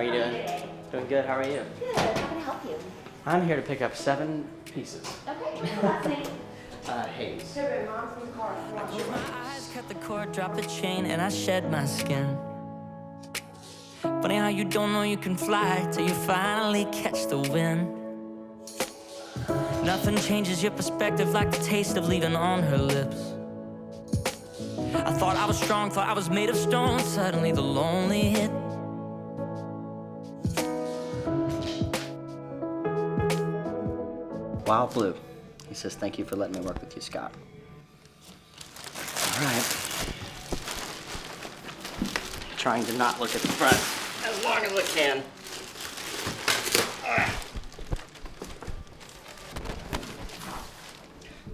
are you doing? Doing good. How are you? Good. How can I help you? I'm here to pick up 7 pieces. Okay. What's your last name? Hayes. Sure, mom's in the car. Close my eyes, cut the cord, drop the chain, and I shed my skin. Funny how you don't know you can fly till you finally catch the wind. Nothing changes your perspective like the taste of leaving on her lips. I thought I was strong, thought I was made of stone. Suddenly the lonely hit. Wild Blue. He says, thank you for letting me work with you, Scott. All right. Trying to not look at the front as long as I can.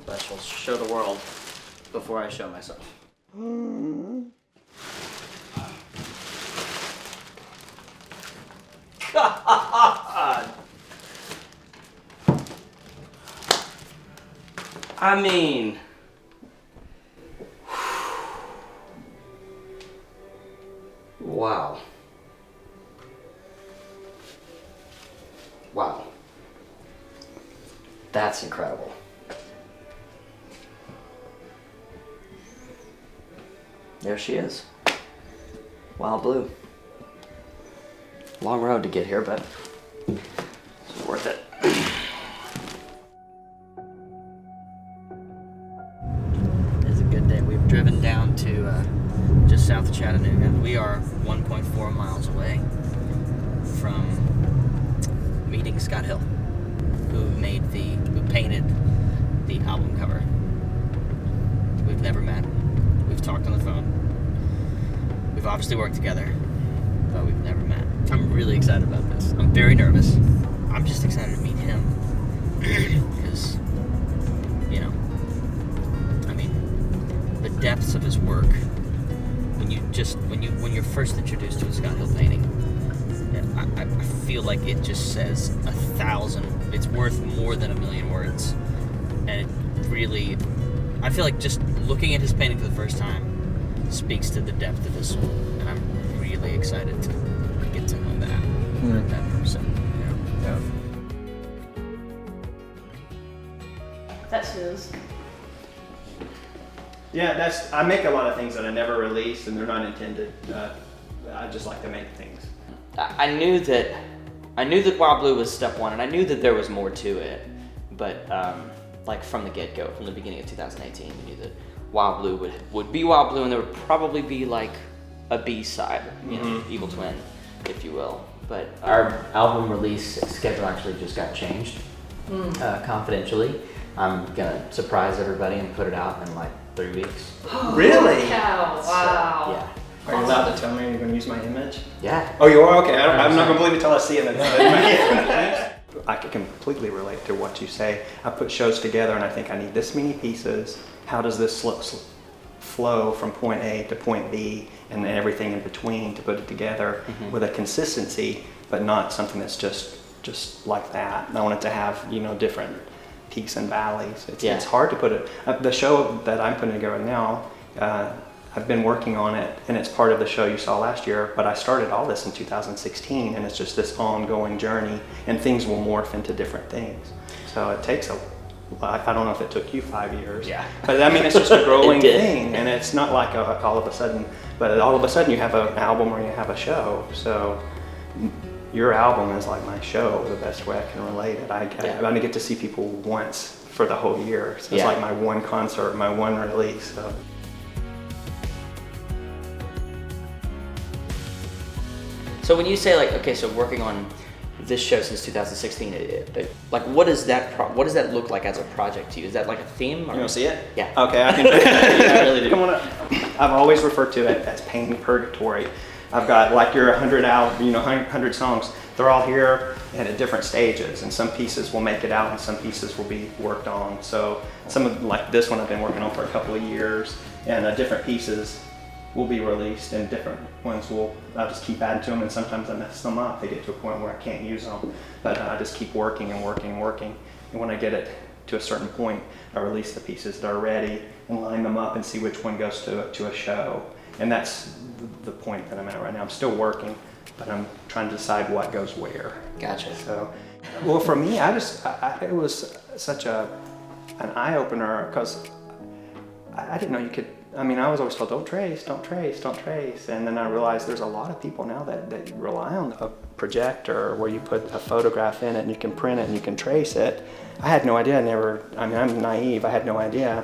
But I shall show the world before I show myself. God. I mean, wow. Wow. That's incredible. There she is. Wild Blue. Long road to get here, but it's worth it. It's a good day. We've driven down to just south of Chattanooga. We are 1.4 miles away from meeting Scott Hill, who painted the album cover. We've never met. We've talked on the phone. We've obviously worked together, but we've never met. I'm really excited about this. I'm very nervous. I'm just excited to meet him because, you know, I mean, the depths of his work. When you're first introduced to a Scott Hill painting, I feel like it just says 1,000. It's worth more than 1,000,000 words, and it really, I feel like just looking at his painting for the first time speaks to the depth of his soul, and I'm really excited to get to know that person. You know? That's his. Yeah, I make a lot of things that I never release, and they're not intended. I just like to make things. I knew that Wild Blue was step one, and I knew that there was more to it. But like from the get-go, from the beginning of 2018, we knew that Wild Blue would be Wild Blue, and there would probably be like a B-side, you know, Evil Twin, if you will. But our album release schedule actually just got changed, confidentially. I'm gonna surprise everybody and put it out in like 3 weeks. Really? Cow. Wow. So, yeah. Are you allowed to tell me you're going to use my image? Yeah. Oh, you are? Okay. I'm not going to believe it till I see it. I can completely relate to what you say. I put shows together and I think I need this many pieces. How does this flow from point A to point B and then everything in between to put it together with a consistency, but not something that's just like that. And I want it to have, you know, different peaks and valleys. It's hard to put it. The show that I'm putting together now, I've been working on it, and it's part of the show you saw last year, but I started all this in 2016, and it's just this ongoing journey, and things will morph into different things. So it takes I don't know if it took you 5 years. Yeah. But I mean, it's just a growing thing, and it's not like all of a sudden, but all of a sudden you have an album or you have a show. So your album is like my show, the best way I can relate it. I only get to see people once for the whole year. So it's like my one concert, my one release. So. So when you say like, okay, so working on this show since 2016, like what does that look like as a project to you? Is that like a theme? Or? You want to see it? Yeah. Okay, I can. I really do. Come on up. I've always referred to it as painting purgatory. I've got like your 100 songs. They're all here and at different stages, and some pieces will make it out, and some pieces will be worked on. So some of like this one I've been working on for a couple of years, and different pieces will be released, and different ones I'll just keep adding to them, and sometimes I mess them up. They get to a point where I can't use them, but I just keep working and working and working. And when I get it to a certain point, I release the pieces that are ready and line them up and see which one goes to a show. And that's the point that I'm at right now. I'm still working, but I'm trying to decide what goes where. Gotcha. So, well, for me, it was such an eye-opener, because I didn't know you could. I mean, I was always told, don't trace. And then I realized there's a lot of people now that rely on a projector where you put a photograph in it and you can print it and you can trace it. I had no idea. I'm naive. I had no idea.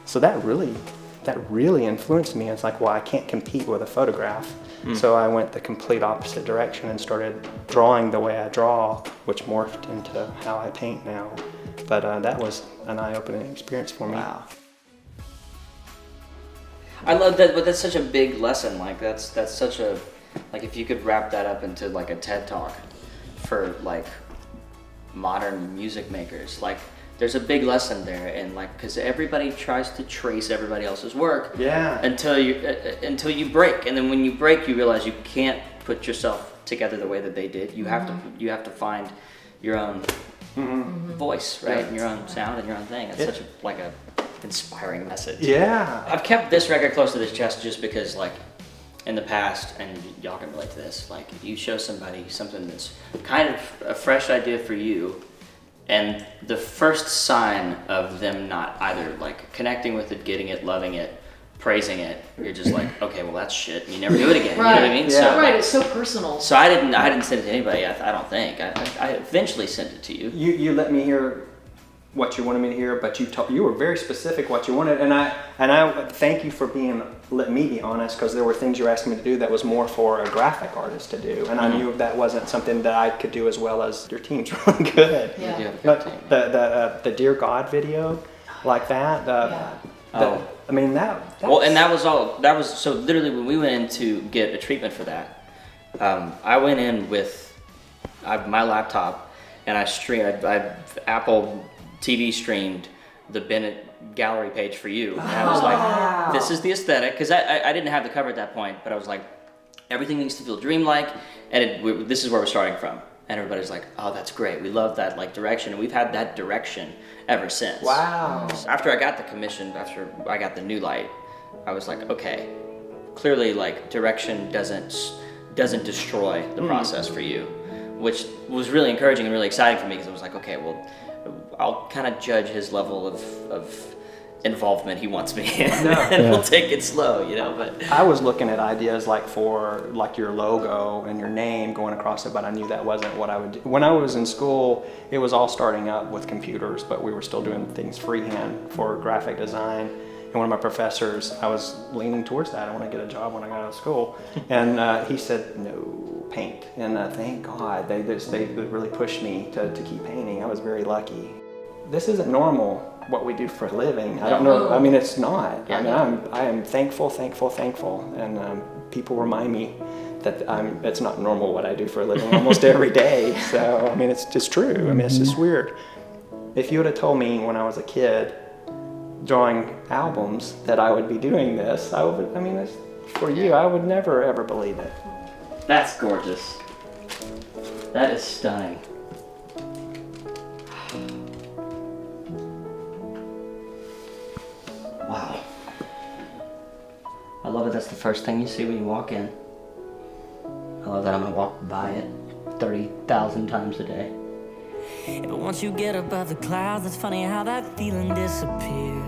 So that really influenced me. It's like, well, I can't compete with a photograph. So I went the complete opposite direction and started drawing the way I draw, which morphed into how I paint now. But that was an eye-opening experience for me. Wow. I love that, but that's such a big lesson. Like that's such a, like if you could wrap that up into like a TED Talk for like modern music makers, like there's a big lesson there, and like because everybody tries to trace everybody else's work. Yeah. Until you break, and then when you break, you realize you can't put yourself together the way that they did. You have to find your own voice, right, Yeah. and your own sound and your own thing. It's such a inspiring message. Yeah. I've kept this record close to the chest just because, like, in the past, and y'all can relate to this, like, if you show somebody something that's kind of a fresh idea for you, and the first sign of them not either, like, connecting with it, getting it, loving it, praising it, you're just like, okay, well, that's shit, and you never do it again. Right. You know what I mean? Yeah. So, Right, it's so personal. so I didn't send it to anybody. I don't think. I eventually sent it to you. You let me hear what you wanted me to hear, but you were very specific what you wanted, and I thank you for letting me be honest, because there were things you were asking me to do that was more for a graphic artist to do, and I knew that wasn't something that I could do as well as your team's really good. Yeah. You have a good But team. the Dear God video, like that, I mean that. Well, and that was so literally when we went in to get a treatment for that, I went in with my laptop, and I Apple TV streamed the Bennett gallery page for you, and I was like, this is the aesthetic, because I didn't have the cover at that point, but I was like, everything needs to feel dreamlike, and this is where we're starting from. And everybody's like, oh, that's great, we love that like direction, and we've had that direction ever since. Wow. After I got the commission, after I got the new light, I was like, okay, clearly like direction doesn't destroy the process for you, which was really encouraging and really exciting for me, because I was like, okay, well, I'll kind of judge his level of involvement he wants me in, and we'll take it slow, you know. But I was looking at ideas like for like your logo and your name going across it, but I knew that wasn't what I would do. When I was in school, it was all starting up with computers, but we were still doing things freehand for graphic design. And one of my professors, I was leaning towards that. I want to get a job when I got out of school, and he said no, paint. And thank God they really pushed me to keep painting. I was very lucky. This isn't normal, what we do for a living. I don't know. I mean, it's not. Yeah, I mean, I am thankful, and people remind me that it's not normal what I do for a living almost every day. So I mean, it's just true. I mean, it's just weird. If you would have told me when I was a kid, drawing albums, that I would be doing this, I mean, for you, I would never ever believe it. that's gorgeous. That is stunning. Wow. I love it. That's the first thing you see when you walk in. I love that I'm gonna walk by it 30,000 times a day. Yeah, but once you get above the clouds, it's funny how that feeling disappears.